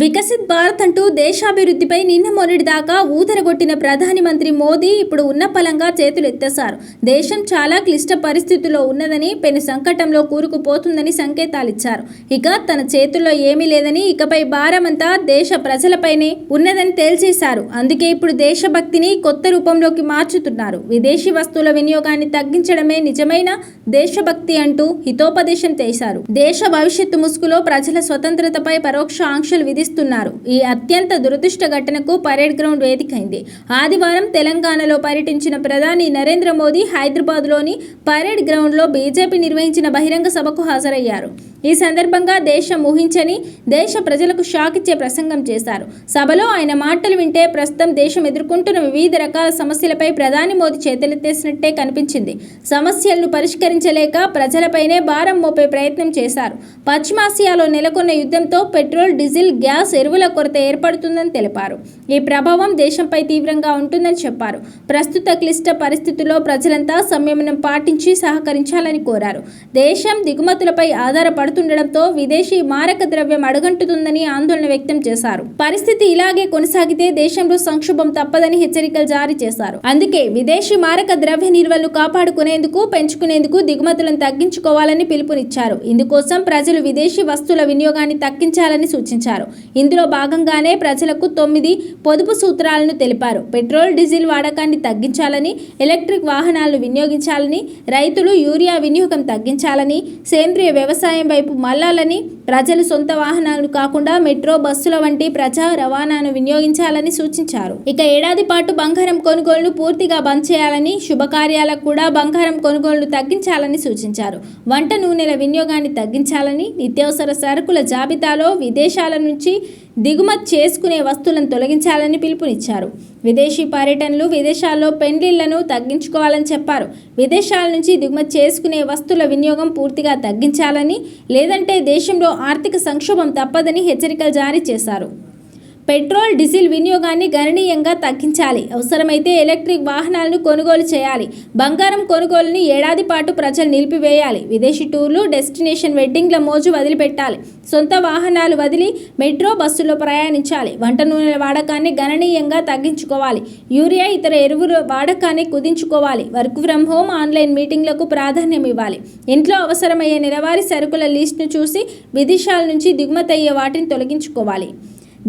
వికసిత్ భారత్ అంటూ దేశాభివృద్ధిపై నిన్న మొన్నటిదాకా ఊదరగొట్టిన ప్రధాని మంత్రి మోదీ ఇప్పుడు ఉన్నపలంగా చేతులు ఎత్తేశారు. దేశం చాలా క్లిష్ట పరిస్థితుల్లో ఉన్నదని, పెను సంకటంలో కూరుకుపోతుందని సంకేతాలిచ్చారు. ఇక తన చేతుల్లో ఏమీ లేదని, ఇకపై భారమంతా దేశ ప్రజలపైనే ఉన్నదని తేల్చేశారు. అందుకే ఇప్పుడు దేశభక్తిని కొత్త రూపంలోకి మార్చుతున్నారు. విదేశీ వస్తువుల వినియోగాన్ని తగ్గించడమే నిజమైన దేశభక్తి అంటూ హితోపదేశం చేశారు. దేశ భవిష్యత్తు ముసుగులో ప్రజల స్వతంత్రతపై పరోక్ష ఆంక్షలు విధిస్తున్నారు. ఈ అత్యంత దురదృష్ట ఘటనకు పరేడ్ గ్రౌండ్ వేదికైంది. ఆదివారం తెలంగాణలో పర్యటించిన ప్రధాని నరేంద్ర మోదీ హైదరాబాద్లోని పరేడ్ గ్రౌండ్లో బీజేపీ నిర్వహించిన బహిరంగ సభకు హాజరయ్యారు. ఈ సందర్భంగా దేశం ఊహించని, దేశ ప్రజలకు షాక్ ఇచ్చే ప్రసంగం చేశారు. సభలో ఆయన మాటలు వింటే ప్రస్తుతం దేశం ఎదుర్కొంటున్న వివిధ రకాల సమస్యలపై ప్రధాని మోదీ చేతులెత్తేసినట్టే కనిపించింది. సమస్యలను పరిష్కరించలేక ప్రజలపైనే భారం మోపే ప్రయత్నం చేశారు. పశ్చిమాసియాలో నెలకొన్న యుద్ధంతో పెట్రోల్, డీజిల్, గ్యాస్, ఎరువుల కొరత ఏర్పడుతుందని తెలిపారు. ఈ ప్రభావం దేశంపై తీవ్రంగా ఉంటుందని చెప్పారు. ప్రస్తుత క్లిష్ట పరిస్థితుల్లో ప్రజలంతా సంయమనం పాటించి సహకరించాలని కోరారు. దేశం దిగుమతులపై ఆధారపడుతుండటంతో విదేశీ మారక ద్రవ్యం అడుగంటుతుందని ఆందోళన వ్యక్తం చేశారు. పరిస్థితి ఇలాగే కొనసాగితే దేశంలో సంక్షోభం తప్పదని హెచ్చరికలు జారీ చేశారు. అందుకే విదేశీ మారక ద్రవ్య నిల్వలను కాపాడుకునేందుకు, పెంచుకునేందుకు దిగుమతులను తగ్గించుకోవాలని పిలుపునిచ్చారు. ఇందుకోసం ప్రజలు విదేశీ వస్తువుల వినియోగాన్ని తగ్గించాలని సూచించారు. ఇందులో భాగంగానే ప్రజలకు 9 పొదుపు సూత్రాలను తెలిపారు. పెట్రోల్, డీజిల్ వాడకాన్ని తగ్గించాలని, ఎలక్ట్రిక్ వాహనాలను వినియోగించాలని, రైతులు యూరియా వినియోగం తగ్గించాలని, సేంద్రియ వ్యవసాయం వైపు మళ్లాలని, ప్రజలు సొంత వాహనాలను కాకుండా మెట్రో, బస్సుల వంటి ప్రజా రవాణాను వినియోగించాలని సూచించారు. ఇక ఏడాది పాటు బంగారం కొనుగోలును పూర్తిగా బంద్ చేయాలని, శుభకార్యాలకు కూడా బంగారం కొనుగోలును తగ్గించాలని సూచించారు. వంట నూనెల వినియోగాన్ని తగ్గించాలని, నిత్యావసర సరుకుల జాబితాలో విదేశాల నుంచి దిగుమతి చేసుకునే వస్తువులను తొలగించాలని పిలుపునిచ్చారు. విదేశీ పర్యటనలు, విదేశాల్లో పెళ్లిళ్లను తగ్గించుకోవాలని చెప్పారు. విదేశాల నుంచి దిగుమతి చేసుకునే వస్తువుల వినియోగం పూర్తిగా తగ్గించాలని, లేదంటే దేశంలో ఆర్థిక సంక్షోభం తప్పదని హెచ్చరికలు జారీ చేశారు. పెట్రోల్, డీజిల్ వినియోగాన్ని గణనీయంగా తగ్గించాలి. అవసరమైతే ఎలక్ట్రిక్ వాహనాలను కొనుగోలు చేయాలి. బంగారం కొనుగోలుని ఏడాది పాటు ప్రజలు నిలిపివేయాలి. విదేశీ టూర్లు, డెస్టినేషన్ వెడ్డింగ్ల మోజు వదిలిపెట్టాలి. సొంత వాహనాలు వదిలి మెట్రో, బస్సులో ప్రయాణించాలి. వంట నూనెల వాడకాన్ని గణనీయంగా తగ్గించుకోవాలి. యూరియా, ఇతర ఎరువుల వాడకాన్ని కుదించుకోవాలి. వర్క్ ఫ్రమ్ హోమ్, ఆన్లైన్ మీటింగ్లకు ప్రాధాన్యం ఇవ్వాలి. ఇంట్లో అవసరమయ్యే నెలవారీ సరుకుల లిస్టును చూసి విదేశాల నుంచి దిగుమతి అయ్యే వాటిని తొలగించుకోవాలి.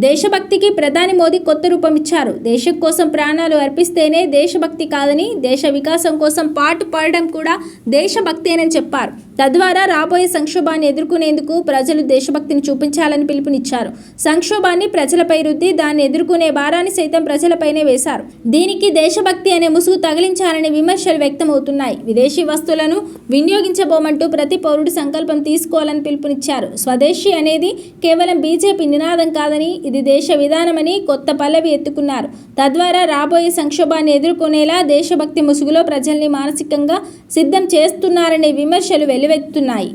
దేశభక్తికి ప్రధాని మోదీ కొత్త రూపం ఇచ్చారు. దేశం కోసం ప్రాణాలు అర్పిస్తేనే దేశభక్తి కాదని, దేశ వికాసం కోసం పాటు పడడం కూడా దేశభక్తేనని చెప్పారు. తద్వారా రాబోయే సంక్షోభాన్ని ఎదుర్కొనేందుకు ప్రజలు దేశభక్తిని చూపించాలని పిలుపునిచ్చారు. సంక్షోభాన్ని ప్రజలపై రుద్ది దాన్ని ఎదుర్కొనే భారాన్ని సైతం ప్రజలపైనే వేశారు. దీనికి దేశభక్తి అనే ముసుగు తగిలించాలని విమర్శలు వ్యక్తమవుతున్నాయి. విదేశీ వస్తువులను వినియోగించబోమంటూ ప్రతి పౌరుడు సంకల్పం తీసుకోవాలని పిలుపునిచ్చారు. స్వదేశీ అనేది కేవలం బీజేపీ నినాదం కాదని, ఇది దేశ విధానమని కొత్త పల్లవి ఎత్తుకున్నారు. తద్వారా రాబోయే సంక్షోభాన్ని ఎదుర్కొనేలా దేశభక్తి ముసుగులో ప్రజల్ని మానసికంగా సిద్ధం చేస్తున్నారనే విమర్శలు వెల్లువెత్తుతున్నాయి.